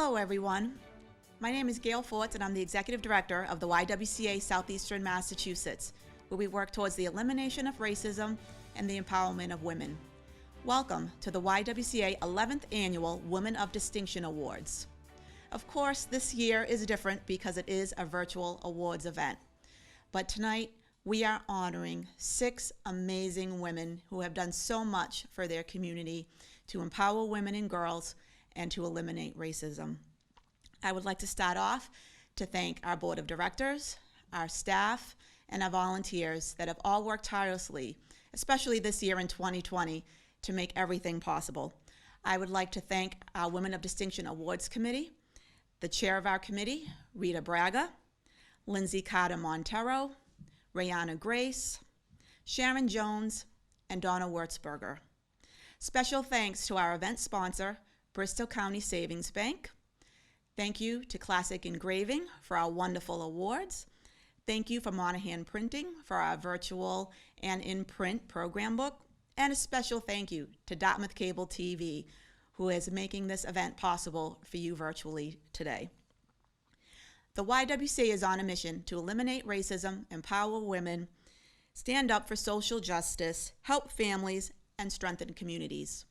Hello, everyone. My name is Gail Forts, and I'm the Executive Director of the YWCA Southeastern Massachusetts, where we work towards the elimination of racism and the empowerment of women. Welcome to the YWCA 11th Annual Women of Distinction Awards. Of course, this year is different because it is a virtual awards event. But tonight, we are honoring 6 amazing women who have done so much for their community to empower women and girls and to eliminate racism. I would like to start off to thank our board of directors, our staff, and our volunteers that have all worked tirelessly, especially this year in 2020, to make everything possible. I would like to thank our Women of Distinction Awards Committee, the chair of our committee, Rita Braga, Lindsay Carter Montero, Rayanna Grace, Sharon Jones, and Donna Wurtzberger. Special thanks to our event sponsor, Bristol County Savings Bank. Thank you to Classic Engraving for our wonderful awards. Thank you for Monahan Printing for our virtual and in-print program book. And a special thank you to Dartmouth Cable TV, who is making this event possible for you virtually today. The YWCA is on a mission to eliminate racism, empower women, stand up for social justice, help families, and strengthen communities.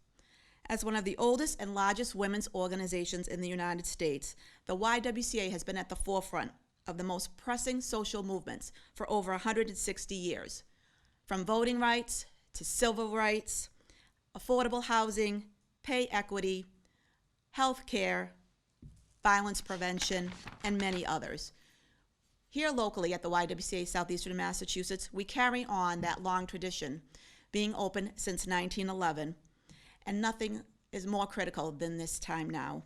As one of the oldest and largest women's organizations in the United States, the YWCA has been at the forefront of the most pressing social movements for over 160 years, from voting rights to civil rights, affordable housing, pay equity, health care, violence prevention, and many others. Here locally at the YWCA Southeastern Massachusetts, we carry on that long tradition, being open since 1911, and nothing is more critical than this time now.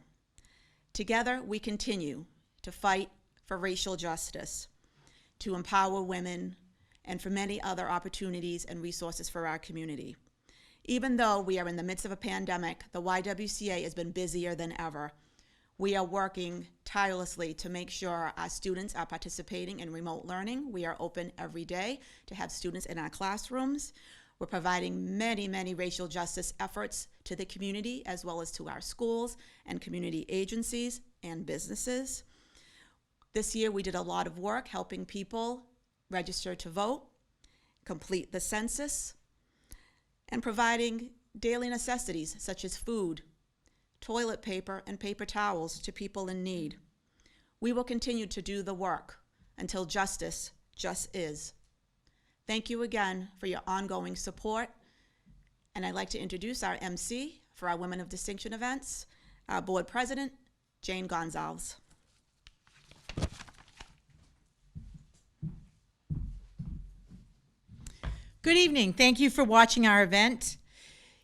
Together, we continue to fight for racial justice, to empower women, and for many other opportunities and resources for our community. Even though we are in the midst of a pandemic, the YWCA has been busier than ever. We are working tirelessly to make sure our students are participating in remote learning. We are open every day to have students in our classrooms. We're providing many racial justice efforts to the community, as well as to our schools and community agencies and businesses. This year we did a lot of work helping people register to vote, complete the census, and providing daily necessities such as food, toilet paper, and paper towels to people in need. We will continue to do the work until justice just is. Thank you again for your ongoing support. And I'd like to introduce our MC for our Women of Distinction events, our board president, Jane Gonzalez. Good evening. Thank you for watching our event.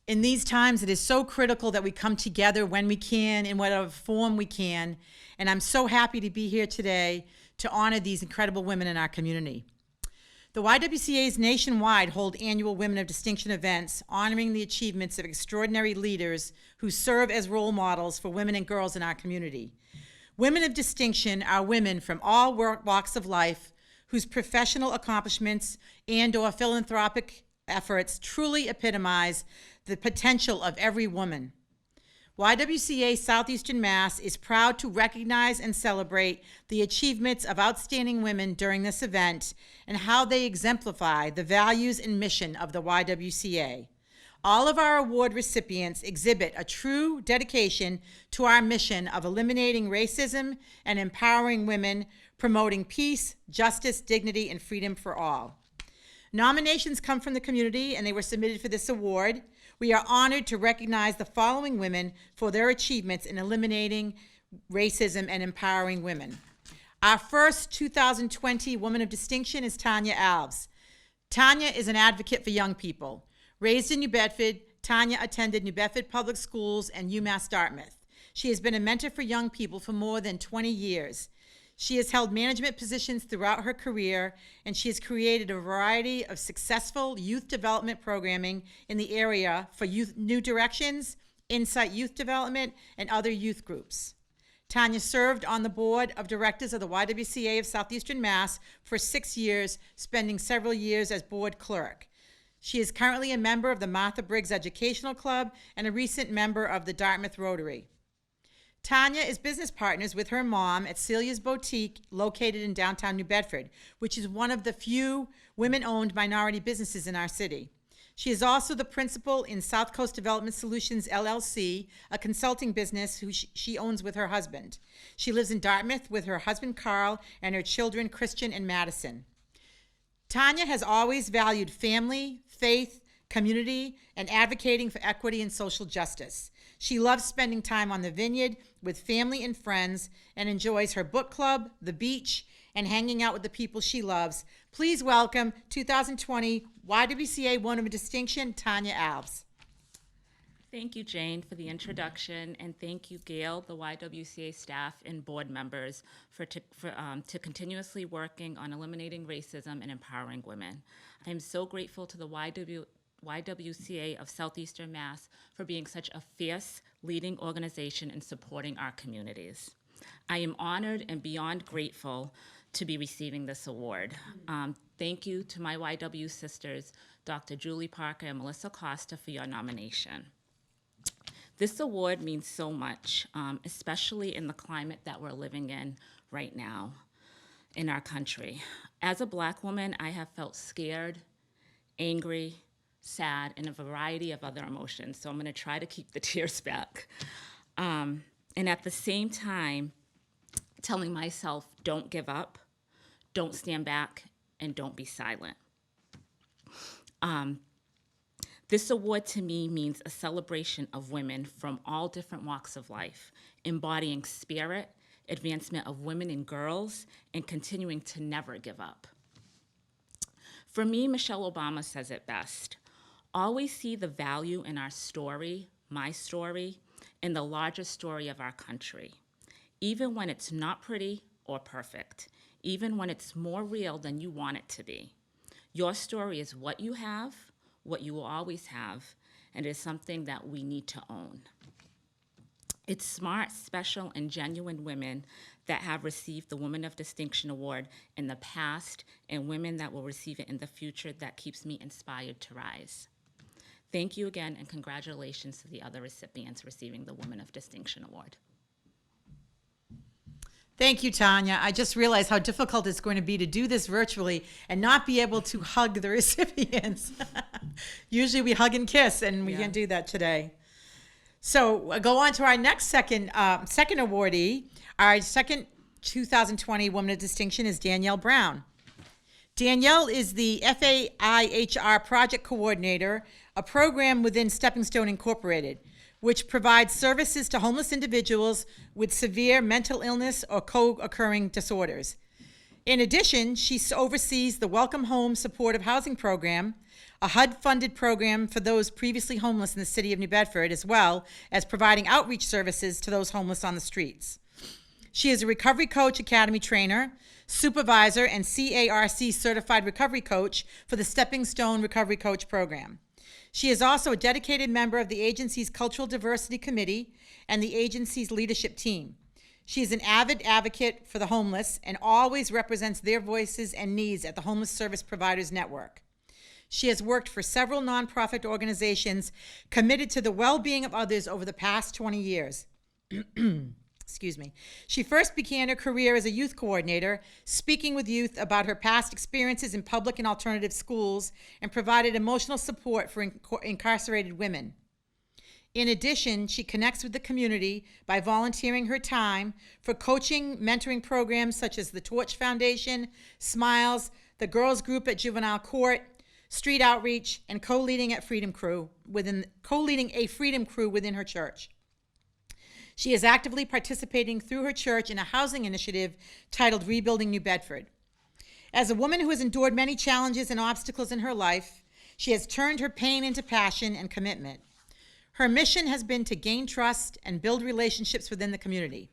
In these times, it is so critical that we come together when we can, in whatever form we can. And I'm so happy to be here today to honor these incredible women in our community. The YWCA's nationwide hold annual Women of Distinction events honoring the achievements of extraordinary leaders who serve as role models for women and girls in our community. Women of distinction are women from all walks of life whose professional accomplishments and/or philanthropic efforts truly epitomize the potential of every woman. YWCA Southeastern Mass is proud to recognize and celebrate the achievements of outstanding women during this event and how they exemplify the values and mission of the YWCA. All of our award recipients exhibit a true dedication to our mission of eliminating racism and empowering women, promoting peace, justice, dignity, and freedom for all. Nominations come from the community, and they were submitted for this award. We are honored to recognize the following women for their achievements in eliminating racism and empowering women. Our first 2020 Woman of Distinction is Tanya Alves. Tanya is an advocate for young people. Raised in New Bedford, Tanya attended New Bedford Public Schools and UMass Dartmouth. She has been a mentor for young people for more than 20 years. She has held management positions throughout her career, and she has created a variety of successful youth development programming in the area for Youth New Directions, Insight Youth Development, and other youth groups. Tanya served on the board of directors of the YWCA of Southeastern Mass for 6 years, spending several years as board clerk. She is currently a member of the Martha Briggs Educational Club and a recent member of the Dartmouth Rotary. Tanya is business partners with her mom at Celia's Boutique, located in downtown New Bedford, which is one of the few women-owned minority businesses in our city. She is also the principal in South Coast Development Solutions, LLC, a consulting business who she owns with her husband. She lives in Dartmouth with her husband, Carl, and her children, Christian and Madison. Tanya has always valued family, faith, community, and advocating for equity and social justice. She loves spending time on the vineyard with family and friends and enjoys her book club, the beach, and hanging out with the people she loves. Please welcome 2020 YWCA Woman of Distinction, Tanya Alves. Thank you, Jane, for the introduction, and thank you, Gail, the YWCA staff and board members for continuously working on eliminating racism and empowering women. I am so grateful to the YWCA of Southeastern Mass for being such a fierce, leading organization in supporting our communities. I am honored and beyond grateful to be receiving this award. Thank you to my YW sisters, Dr. Julie Parker and Melissa Costa, for your nomination. This award means so much, especially in the climate that we're living in right now in our country. As a Black woman, I have felt scared, angry, sad, and a variety of other emotions, so I'm gonna try to keep the tears back. And at the same time, telling myself, don't give up, don't stand back, and don't be silent. This award to me means a celebration of women from all different walks of life, embodying spirit, advancement of women and girls, and continuing to never give up. For me, Michelle Obama says it best: always see the value in our story, my story, and the larger story of our country, even when it's not pretty or perfect, even when it's more real than you want it to be. Your story is what you have, what you will always have, and it is something that we need to own. It's smart, special, and genuine women that have received the Woman of Distinction Award in the past and women that will receive it in the future that keeps me inspired to rise. Thank you again, and congratulations to the other recipients receiving the Woman of Distinction Award. Thank you, Tanya. I just realized how difficult it's going to be to do this virtually and not be able to hug the recipients. Usually we hug and kiss, and we can't do that today. So we'll go on to our next second awardee. Our second 2020 Woman of Distinction is Danielle Brown. Danielle is the FAIHR Project Coordinator, a program within Stepping Stone Incorporated, which provides services to homeless individuals with severe mental illness or co-occurring disorders. In addition, she oversees the Welcome Home Supportive Housing Program, a HUD-funded program for those previously homeless in the city of New Bedford, as well as providing outreach services to those homeless on the streets. She is a Recovery Coach Academy trainer, supervisor, and CARC certified recovery coach for the Stepping Stone Recovery Coach program. She is also a dedicated member of the agency's Cultural Diversity Committee and the agency's leadership team. She is an avid advocate for the homeless and always represents their voices and needs at the Homeless Service Providers Network. She has worked for several nonprofit organizations committed to the well-being of others over the past 20 years. Excuse me. She first began her career as a youth coordinator, speaking with youth about her past experiences in public and alternative schools, and provided emotional support for incarcerated women. In addition, she connects with the community by volunteering her time for coaching, mentoring programs such as the Torch Foundation, Smiles, the Girls Group at Juvenile Court, Street Outreach, and co-leading a Freedom Crew within her church. She is actively participating through her church in a housing initiative titled Rebuilding New Bedford. As a woman who has endured many challenges and obstacles in her life, she has turned her pain into passion and commitment. Her mission has been to gain trust and build relationships within the community.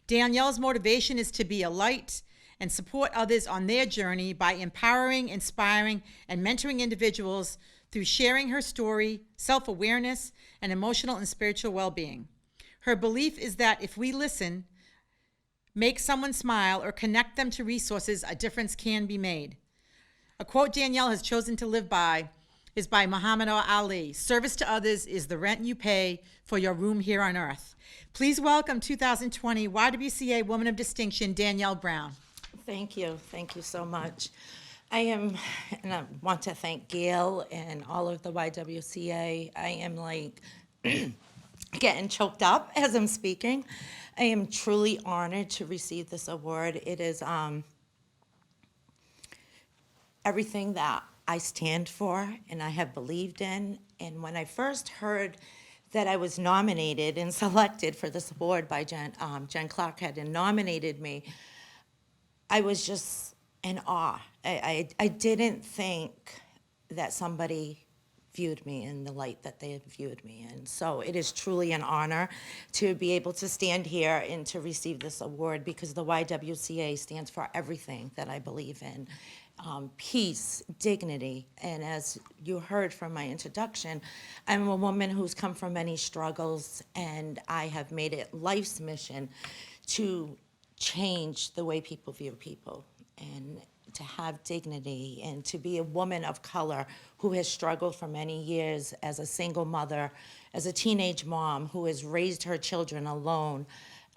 Danielle's motivation is to be a light and support others on their journey by empowering, inspiring, and mentoring individuals through sharing her story, self-awareness, and emotional and spiritual well-being. Her belief is that if we listen, make someone smile, or connect them to resources, a difference can be made. A quote Danielle has chosen to live by: is by Muhammad Ali. Service to others is the rent you pay for your room here on earth. Please welcome 2020 YWCA Woman of Distinction, Danielle Brown. Thank you. Thank you so much. And I want to thank Gail and all of the YWCA. I am like getting choked up as I'm speaking. I am truly honored to receive this award. It is everything that I stand for and I have believed in. And when I first heard that I was nominated and selected for this award by Jen Clark had nominated me, I was just in awe. I didn't think that somebody viewed me in the light that they had viewed me in. So it is truly an honor to be able to stand here and to receive this award, because the YWCA stands for everything that I believe in. Peace, dignity, and as you heard from my introduction, I'm a woman who's come from many struggles, and I have made it life's mission to change the way people view people and to have dignity, and to be a woman of color who has struggled for many years as a single mother, as a teenage mom who has raised her children alone.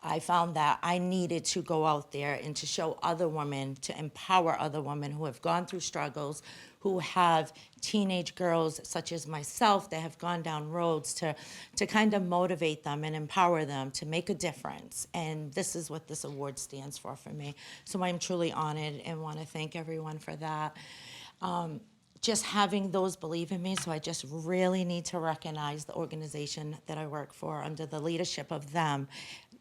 I found that I needed to go out there and to show other women, to empower other women who have gone through struggles, who have teenage girls such as myself that have gone down roads, to kind of motivate them and empower them to make a difference. And this is what this award stands for me. So I'm truly honored and want to thank everyone for that. Just having those believe in me, so I just really need to recognize the organization that I work for. Under the leadership of them,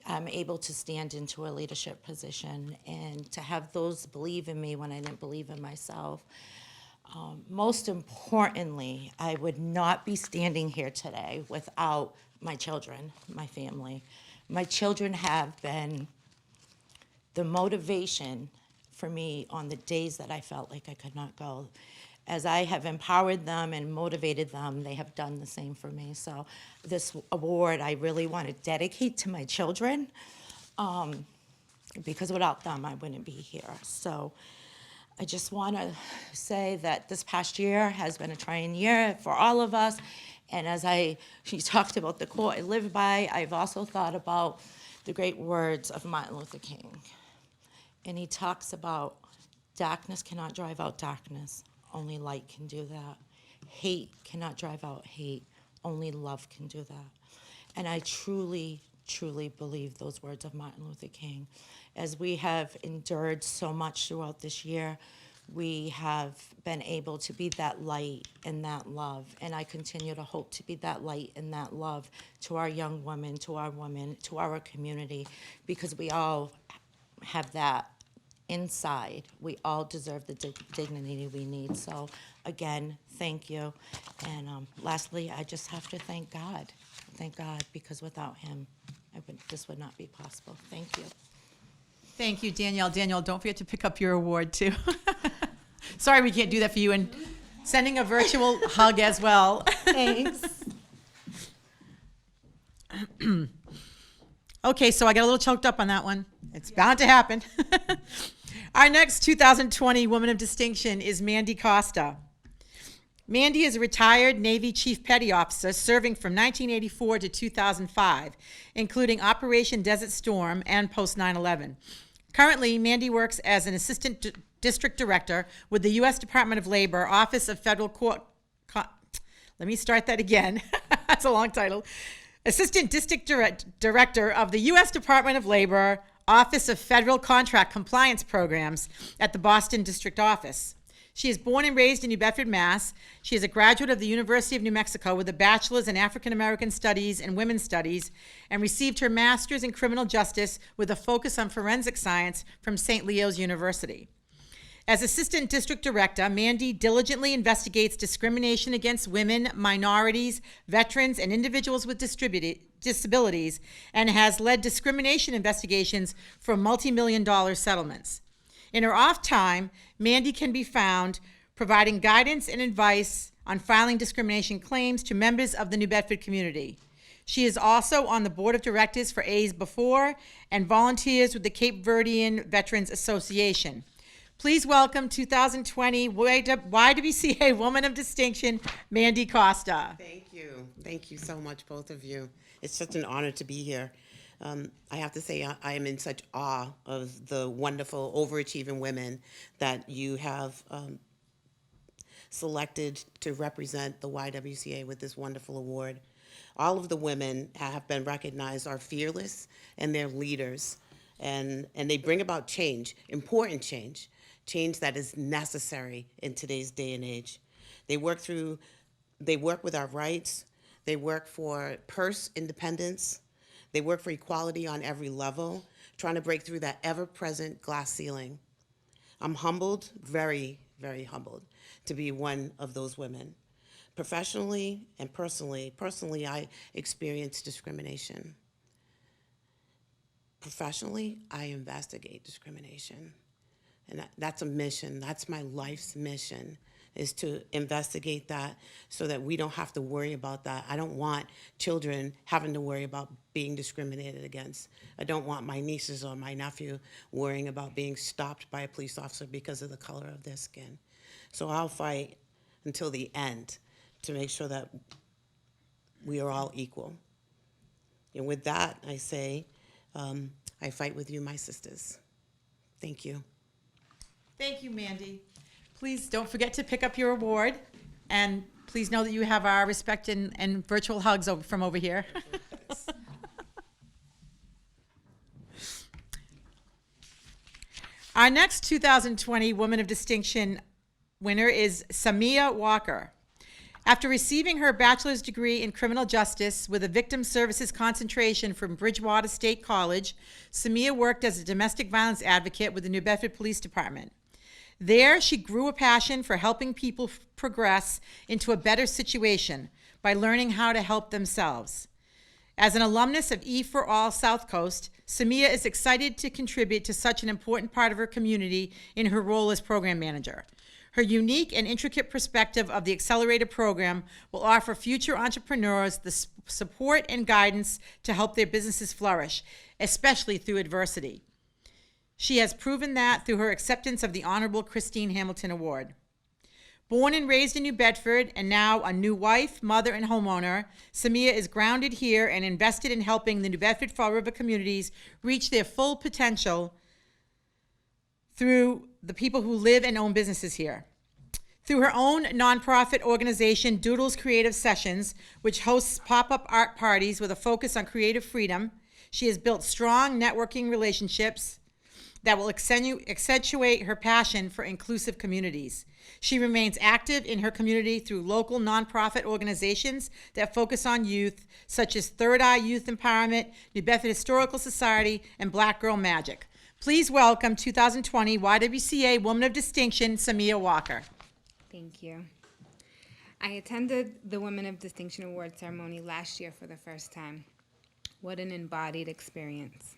I'm able to stand into a leadership position and to have those believe in me when I didn't believe in myself. Most importantly, I would not be standing here today without my children, my family. My children have been the motivation for me on the days that I felt like I could not go. As I have empowered them and motivated them, they have done the same for me. So this award I really want to dedicate to my children, because without them I wouldn't be here. So I just want to say that this past year has been a trying year for all of us. And as she talked about the quote I live by, I've also thought about the great words of Martin Luther King. And he talks about darkness cannot drive out darkness. Only light can do that. Hate cannot drive out hate. Only love can do that. And I truly, truly believe those words of Martin Luther King. As we have endured so much throughout this year, we have been able to be that light and that love. And I continue to hope to be that light and that love to our young women, to our community, because we all have that inside. We all deserve the dignity we need. So again, thank you. And lastly, I just have to thank God. Thank God, because without him, this would not be possible. Thank you. Thank you, Danielle. Danielle, don't forget to pick up your award, too. Sorry we can't do that for you. And sending a virtual hug as well. Thanks. Okay, so I got a little choked up on that one. It's bound to happen. Our next 2020 Woman of Distinction is Mandy Costa. Mandy is a retired Navy Chief Petty Officer serving from 1984 to 2005, including Operation Desert Storm and post 9/11. Currently, Mandy works as an Assistant District Director with the U.S. Department of Labor, Office of Federal Let me start that again. That's a long title. Assistant District Director of the U.S. Department of Labor, Office of Federal Contract Compliance Programs at the Boston District Office. She is born and raised in New Bedford, Mass. She is a graduate of the University of New Mexico with a bachelor's in African American Studies and Women's Studies, and received her master's in criminal justice with a focus on forensic science from St. Leo's University. As Assistant District Director, Mandy diligently investigates discrimination against women, minorities, veterans, and individuals with disabilities, and has led discrimination investigations for multi-million-dollar settlements. In her off time, Mandy can be found providing guidance and advice on filing discrimination claims to members of the New Bedford community. She is also on the board of directors for A's Before and volunteers with the Cape Verdean Veterans Association. Please welcome 2020 YWCA Woman of Distinction, Mandy Costa. Thank you. Thank you so much, both of you. It's such an honor to be here. I have to say, I am in such awe of the wonderful, overachieving women that you have selected to represent the YWCA with this wonderful award. All of the women have been recognized are fearless and they're leaders. And they bring about change, important change that is necessary in today's day and age. They work with our rights. They work for purse independence. They work for equality on every level, trying to break through that ever-present glass ceiling. I'm humbled, very, very humbled, to be one of those women. Professionally and personally, I experienced discrimination. Professionally, I investigate discrimination. And that's a mission. That's my life's mission, is to investigate that so that we don't have to worry about that. I don't want children having to worry about being discriminated against. I don't want my nieces or my nephew worrying about being stopped by a police officer because of the color of their skin. So I'll fight until the end to make sure that we are all equal. And with that, I say, I fight with you, my sisters. Thank you. Thank you, Mandy. Please don't forget to pick up your award, and please know that you have our respect and virtual hugs from over here. Our next 2020 Woman of Distinction winner is Samia Walker. After receiving her bachelor's degree in criminal justice with a victim services concentration from Bridgewater State College, Samia worked as a domestic violence advocate with the New Bedford Police Department. There, she grew a passion for helping people progress into a better situation by learning how to help themselves. As an alumnus of E for All South Coast, Samia is excited to contribute to such an important part of her community in her role as program manager. Her unique and intricate perspective of the Accelerator program will offer future entrepreneurs the support and guidance to help their businesses flourish, especially through adversity. She has proven that through her acceptance of the Honorable Christine Hamilton Award. Born and raised in New Bedford and now a new wife, mother, and homeowner, Samia is grounded here and invested in helping the New Bedford Fall River communities reach their full potential through the people who live and own businesses here. Through her own nonprofit organization, Doodles Creative Sessions, which hosts pop-up art parties with a focus on creative freedom, she has built strong networking relationships that will accentuate her passion for inclusive communities. She remains active in her community through local nonprofit organizations that focus on youth, such as Third Eye Youth Empowerment, New Bedford Historical Society, and Black Girl Magic. Please welcome 2020 YWCA Woman of Distinction, Samia Walker. Thank you. I attended the Women of Distinction Award ceremony last year for the first time. What an embodied experience.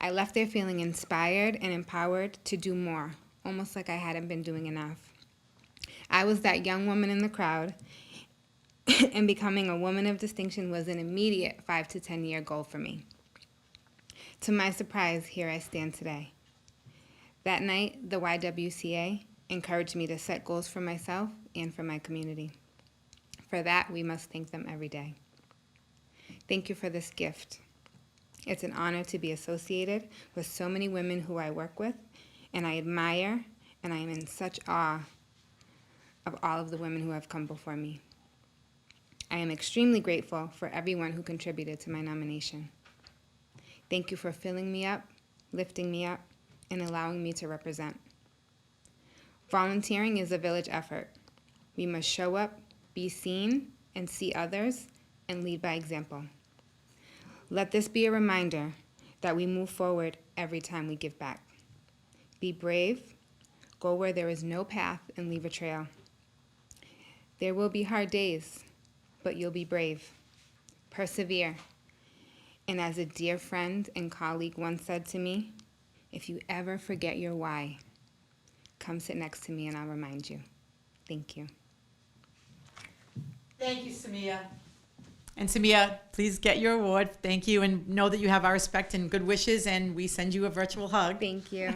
I left there feeling inspired and empowered to do more, almost like I hadn't been doing enough. I was that young woman in the crowd, and becoming a woman of distinction was an immediate 5 to 10 year goal for me. To my surprise, here I stand today. That night, the YWCA encouraged me to set goals for myself and for my community. For that, we must thank them every day. Thank you for this gift. It's an honor to be associated with so many women who I work with, and I admire, and I am in such awe of all of the women who have come before me. I am extremely grateful for everyone who contributed to my nomination. Thank you for filling me up, lifting me up, and allowing me to represent. Volunteering is a village effort. We must show up, be seen, and see others, and lead by example. Let this be a reminder that we move forward every time we give back. Be brave, go where there is no path, and leave a trail. There will be hard days, but you'll be brave. Persevere. And as a dear friend and colleague once said to me, if you ever forget your why, come sit next to me and I'll remind you. Thank you. Thank you, Samia. And Samia, please get your award. Thank you, and know that you have our respect and good wishes, and we send you a virtual hug. Thank you.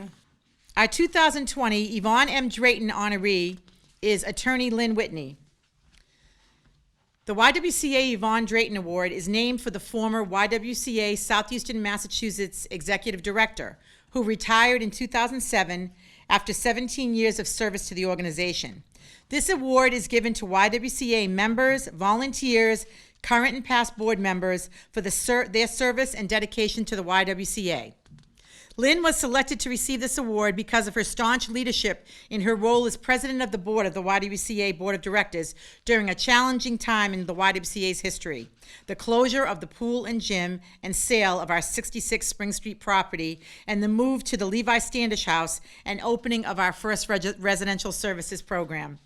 Our 2020 Yvonne M. Drayton honoree is attorney Lynn Whitney. The YWCA Yvonne Drayton Award is named for the former YWCA Southeastern Massachusetts Executive Director, who retired in 2007 after 17 years of service to the organization. This award is given to YWCA members, volunteers, current and past board members for their service and dedication to the YWCA. Lynn was selected to receive this award because of her staunch leadership in her role as president of the board of the YWCA Board of Directors during a challenging time in the YWCA's history, the closure of the pool and gym and sale of our 66 Spring Street property, and the move to the Levi Standish House and opening of our first residential services program.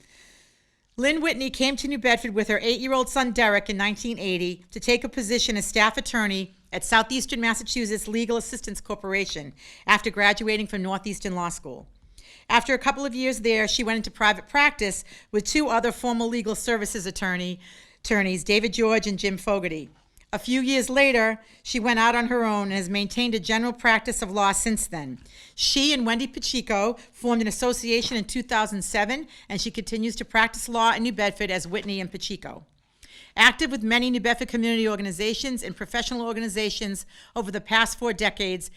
Lynn Whitney came to New Bedford with her 8-year-old son Derek in 1980 to take a position as staff attorney at Southeastern Massachusetts Legal Assistance Corporation after graduating from Northeastern Law School. After a couple of years there, she went into private practice with 2 other former legal services attorneys, David George and Jim Fogarty. A few years later, she went out on her own and has maintained a general practice of law since then. She and Wendy Pacheco formed an association in 2007, and she continues to practice law in New Bedford as Whitney and Pacheco. Active with many New Bedford community organizations and professional organizations over the past 4 decades,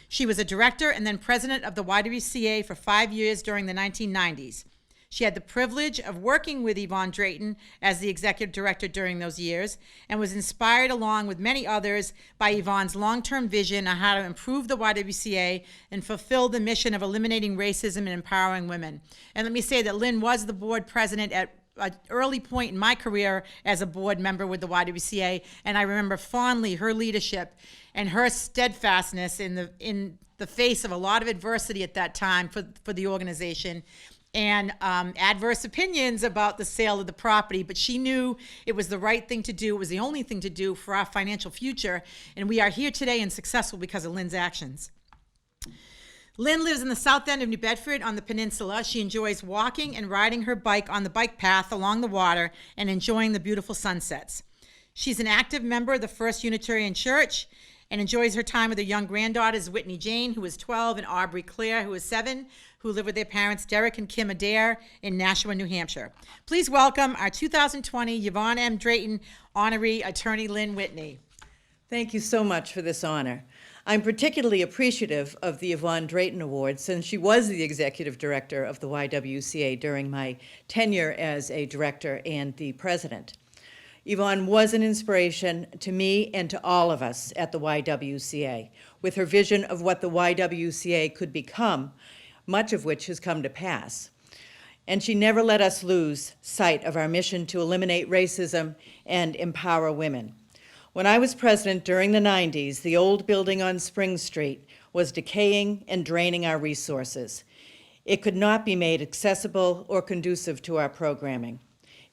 she was a director and then president of the YWCA for 5 years during the 1990s. She had the privilege of working with Yvonne Drayton as the executive director during those years and was inspired, along with many others, by Yvonne's long-term vision on how to improve the YWCA and fulfill the mission of eliminating racism and empowering women. And let me say that Lynn was the board president at an early point in my career as a board member with the YWCA, and I remember fondly her leadership and her steadfastness in the face of a lot of adversity at that time for the organization, and adverse opinions about the sale of the property, but she knew it was the right thing to do. It was the only thing to do for our financial future, and we are here today and successful because of Lynn's actions. Lynn lives in the south end of New Bedford on the peninsula. She enjoys walking and riding her bike on the bike path along the water and enjoying the beautiful sunsets. She's an active member of the First Unitarian Church and enjoys her time with her young granddaughters, Whitney Jane, who is 12, and Aubrey Claire, who is 7, who live with their parents, Derek and Kim Adair, in Nashua, New Hampshire. Please welcome our 2020 Yvonne M. Drayton honoree, attorney Lynn Whitney. Thank you so much for this honor. I'm particularly appreciative of the Yvonne Drayton Award since she was the executive director of the YWCA during my tenure as a director and the president. Yvonne was an inspiration to me and to all of us at the YWCA, with her vision of what the YWCA could become, much of which has come to pass. And she never let us lose sight of our mission to eliminate racism and empower women. When I was president during the 90s, the old building on Spring Street was decaying and draining our resources. It could not be made accessible or conducive to our programming.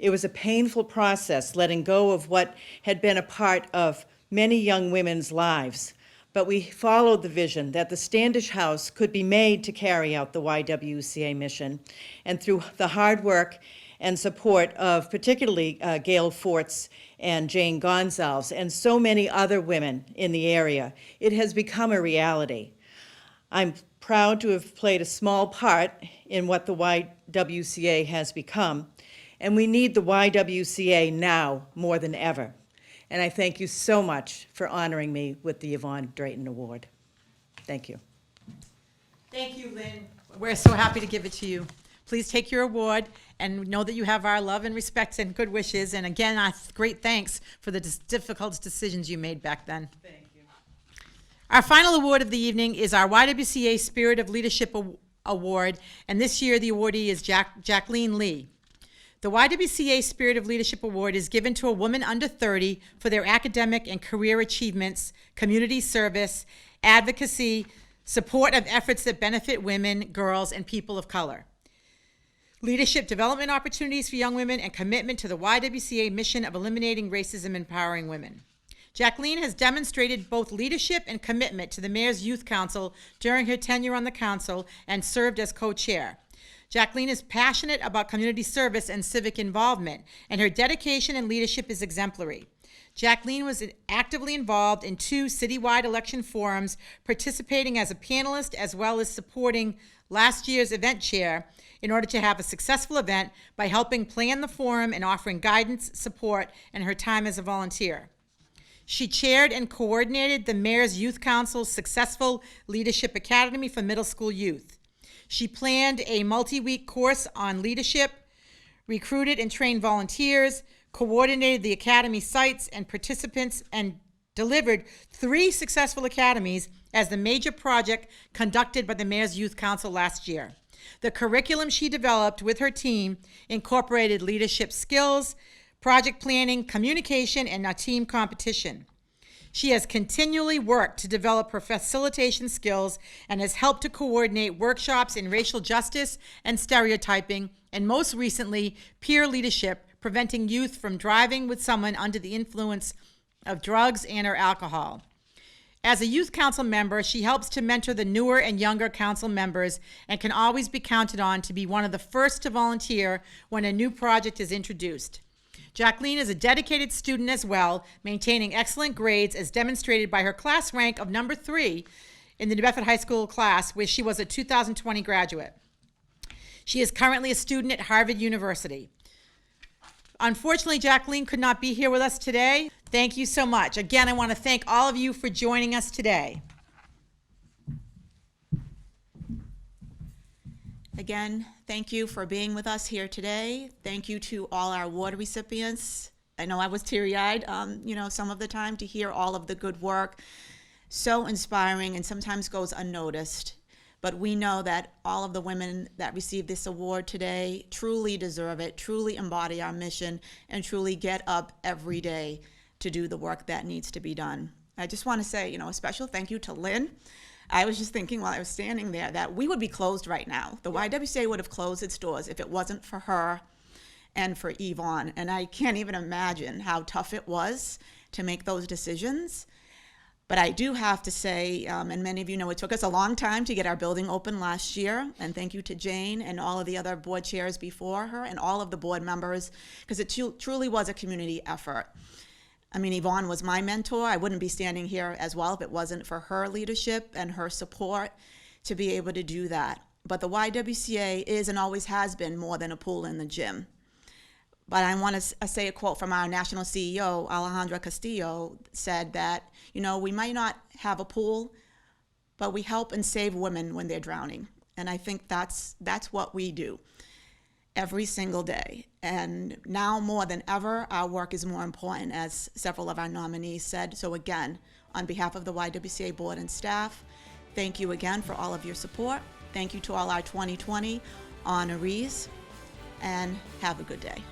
It was a painful process letting go of what had been a part of many young women's lives, but we followed the vision that the Standish House could be made to carry out the YWCA mission, and through the hard work and support of particularly Gail Forts and Jane Gonzalez and so many other women in the area, it has become a reality. I'm proud to have played a small part in what the YWCA has become, and we need the YWCA now more than ever. And I thank you so much for honoring me with the Yvonne Drayton Award. Thank you. Thank you, Lynn. We're so happy to give it to you. Please take your award and know that you have our love and respect and good wishes. And again, our great thanks for the difficult decisions you made back then. Thank you. Our final award of the evening is our YWCA Spirit of Leadership Award, and this year the awardee is Jacqueline Lee. The YWCA Spirit of Leadership Award is given to a woman under 30 for their academic and career achievements, community service, advocacy, support of efforts that benefit women, girls, and people of color, leadership development opportunities for young women, and commitment to the YWCA mission of eliminating racism and empowering women. Jacqueline has demonstrated both leadership and commitment to the Mayor's Youth Council during her tenure on the council and served as co-chair. Jacqueline is passionate about community service and civic involvement, and her dedication and leadership is exemplary. Jacqueline was actively involved in 2 citywide election forums, participating as a panelist as well as supporting last year's event chair in order to have a successful event by helping plan the forum and offering guidance, support, and her time as a volunteer. She chaired and coordinated the Mayor's Youth Council's successful Leadership Academy for middle school youth. She planned a multi-week course on leadership, recruited and trained volunteers, coordinated the academy sites and participants, and delivered 3 successful academies as the major project conducted by the Mayor's Youth Council last year. The curriculum she developed with her team incorporated leadership skills, project planning, communication, and a team competition. She has continually worked to develop her facilitation skills and has helped to coordinate workshops in racial justice and stereotyping, and most recently, peer leadership, preventing youth from driving with someone under the influence of drugs and or alcohol. As a youth council member, she helps to mentor the newer and younger council members and can always be counted on to be one of the first to volunteer when a new project is introduced. Jacqueline is a dedicated student as well, maintaining excellent grades as demonstrated by her class rank of number 3 in the New Bedford High School class, where she was a 2020 graduate. She is currently a student at Harvard University. Unfortunately, Jacqueline could not be here with us today. Thank you so much. Again, I want to thank all of you for joining us today. Again, thank you for being with us here today. Thank you to all our award recipients. I know I was teary-eyed, some of the time to hear all of the good work. So inspiring and sometimes goes unnoticed. But we know that all of the women that receive this award today truly deserve it, truly embody our mission, and truly get up every day to do the work that needs to be done. I just want to say, a special thank you to Lynn. I was just thinking while I was standing there that we would be closed right now. The YWCA would have closed its doors if it wasn't for her and for Yvonne. And I can't even imagine how tough it was to make those decisions. But I do have to say, and many of you know, it took us a long time to get our building open last year. And thank you to Jane and all of the other board chairs before her and all of the board members, because it truly was a community effort. I mean, Yvonne was my mentor. I wouldn't be standing here as well if it wasn't for her leadership and her support to be able to do that. But the YWCA is and always has been more than a pool in the gym. But I want to say a quote from our national CEO, Alejandra Castillo, said that, we might not have a pool, but we help and save women when they're drowning. And I think that's what we do every single day. And now more than ever, our work is more important, as several of our nominees said. So again, on behalf of the YWCA board and staff, thank you again for all of your support. Thank you to all our 2020 honorees, and have a good day.